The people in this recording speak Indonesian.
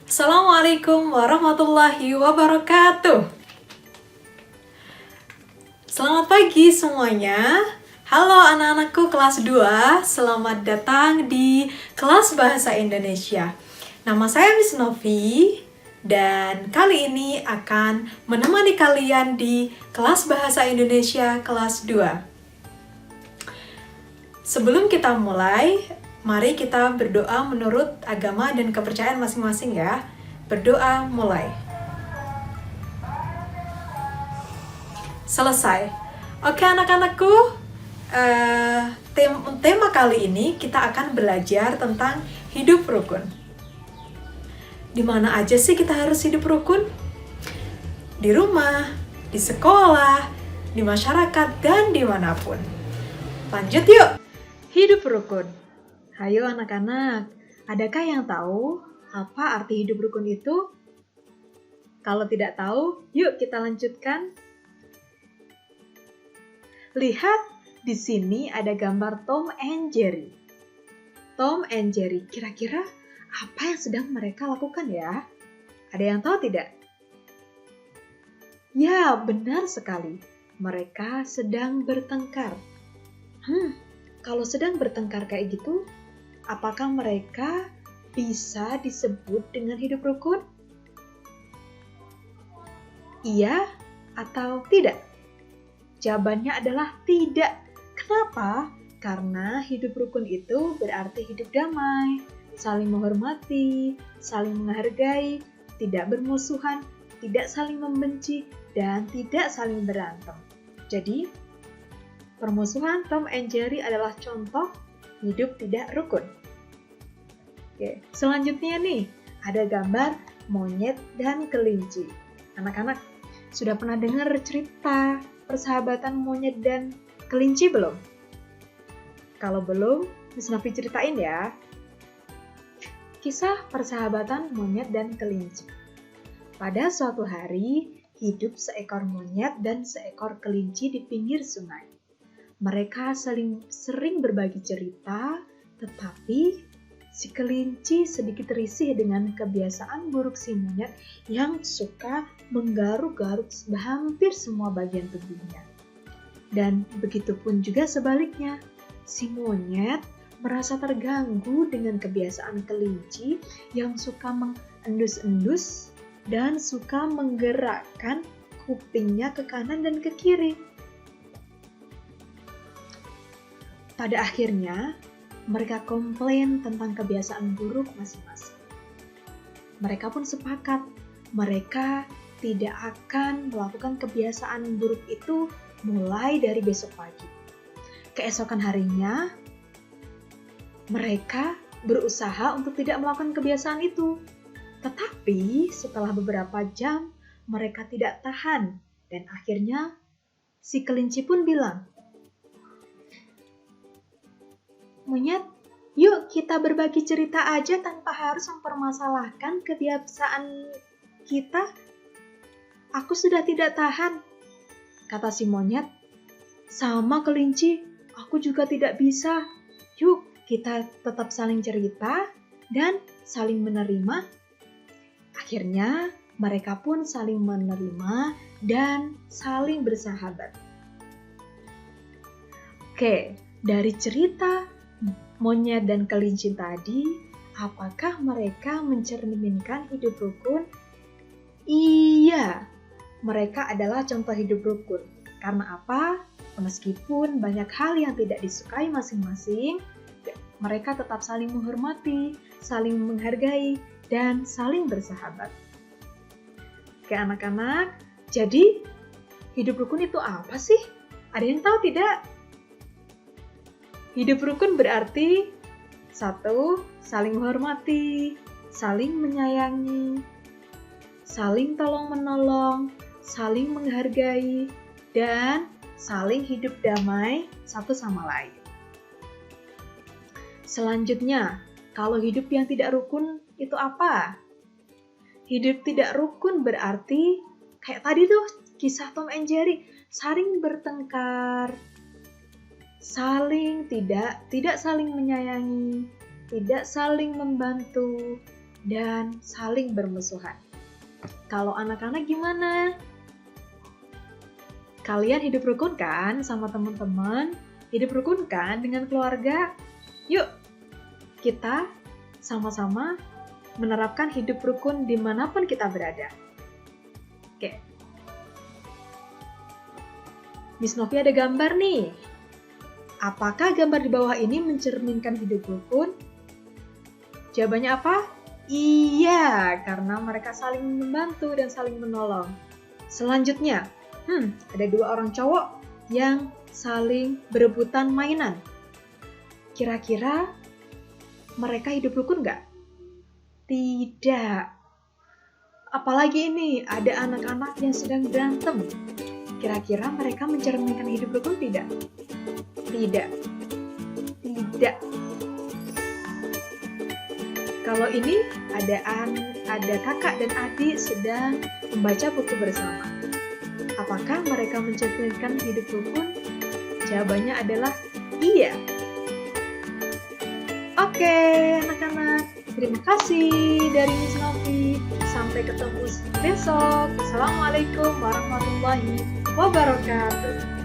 Assalamualaikum warahmatullahi wabarakatuh. Selamat pagi semuanya. Halo anak-anakku kelas 2, selamat datang di kelas Bahasa Indonesia. Nama saya Miss Novi dan kali ini akan menemani kalian di kelas Bahasa Indonesia kelas 2. Sebelum kita mulai, mari kita berdoa menurut agama dan kepercayaan masing-masing ya. Berdoa mulai. Selesai. Oke anak-anakku, tema kali ini kita akan belajar tentang hidup rukun. Di mana aja sih kita harus hidup rukun? Di rumah, di sekolah, di masyarakat, dan dimanapun. Lanjut yuk! Hidup rukun. Hayo anak-anak, adakah yang tahu apa arti hidup rukun itu? Kalau tidak tahu, yuk kita lanjutkan. Lihat, di sini ada gambar Tom and Jerry. Tom and Jerry, kira-kira apa yang sedang mereka lakukan ya? Ada yang tahu tidak? Ya, benar sekali. Mereka sedang bertengkar. Kalau sedang bertengkar kayak gitu, apakah mereka bisa disebut dengan hidup rukun? Iya atau tidak? Jawabannya adalah tidak. Kenapa? Karena hidup rukun itu berarti hidup damai, saling menghormati, saling menghargai, tidak bermusuhan, tidak saling membenci, dan tidak saling berantem. Jadi, permusuhan Tom and Jerry adalah contoh hidup tidak rukun. Oke, selanjutnya nih, ada gambar monyet dan kelinci. Anak-anak, sudah pernah dengar cerita persahabatan monyet dan kelinci belum? Kalau belum, Miss Novi ceritain ya. Kisah persahabatan monyet dan kelinci. Pada suatu hari, hidup seekor monyet dan seekor kelinci di pinggir sungai. Mereka sering berbagi cerita, tetapi si kelinci sedikit risih dengan kebiasaan buruk si monyet yang suka menggaruk-garuk hampir semua bagian tubuhnya. Dan begitu pun juga sebaliknya, si monyet merasa terganggu dengan kebiasaan kelinci yang suka mengendus-endus dan suka menggerakkan kupingnya ke kanan dan ke kiri. Pada akhirnya, mereka komplain tentang kebiasaan buruk masing-masing. Mereka pun sepakat, mereka tidak akan melakukan kebiasaan buruk itu mulai dari besok pagi. Keesokan harinya, mereka berusaha untuk tidak melakukan kebiasaan itu. Tetapi setelah beberapa jam, mereka tidak tahan dan akhirnya si kelinci pun bilang, "Monyet, yuk kita berbagi cerita aja tanpa harus mempermasalahkan kebiasaan kita. Aku sudah tidak tahan," kata si monyet. "Sama kelinci, aku juga tidak bisa. Yuk kita tetap saling cerita dan saling menerima." Akhirnya mereka pun saling menerima dan saling bersahabat. Oke, dari cerita monyet dan kelinci tadi, apakah mereka mencerminkan hidup rukun? Iya, mereka adalah contoh hidup rukun. Karena apa? Meskipun banyak hal yang tidak disukai masing-masing, mereka tetap saling menghormati, saling menghargai, dan saling bersahabat. Oke anak-anak, jadi hidup rukun itu apa sih? Ada yang tahu tidak? Hidup rukun berarti 1. Saling menghormati, saling menyayangi, saling tolong-menolong, saling menghargai, dan saling hidup damai satu sama lain. Selanjutnya, kalau hidup yang tidak rukun itu apa? Hidup tidak rukun berarti kayak tadi tuh kisah Tom and Jerry, saling bertengkar, tidak saling menyayangi, tidak saling membantu, dan saling bermusuhan. Kalau anak-anak gimana? Kalian hidup rukun kan sama teman-teman? Hidup rukun kan dengan keluarga? Yuk, kita sama-sama menerapkan hidup rukun dimanapun kita berada. Oke. Miss Novi ada gambar nih. Apakah gambar di bawah ini mencerminkan hidup rukun? Jawabannya apa? Iya, karena mereka saling membantu dan saling menolong. Selanjutnya, ada dua orang cowok yang saling berebutan mainan. Kira-kira mereka hidup rukun nggak? Tidak. Apalagi ini, ada anak-anak yang sedang berantem. Kira-kira mereka mencerminkan hidup rukun tidak? Tidak. Tidak. Kalau ini ada kakak dan adik sedang membaca buku bersama. Apakah mereka mencerminkan hidup rukun? Jawabannya adalah iya. Oke, anak-anak. Terima kasih dari Miss Novi. Sampai ketemu besok. Assalamualaikum warahmatullahi wabarakatuh.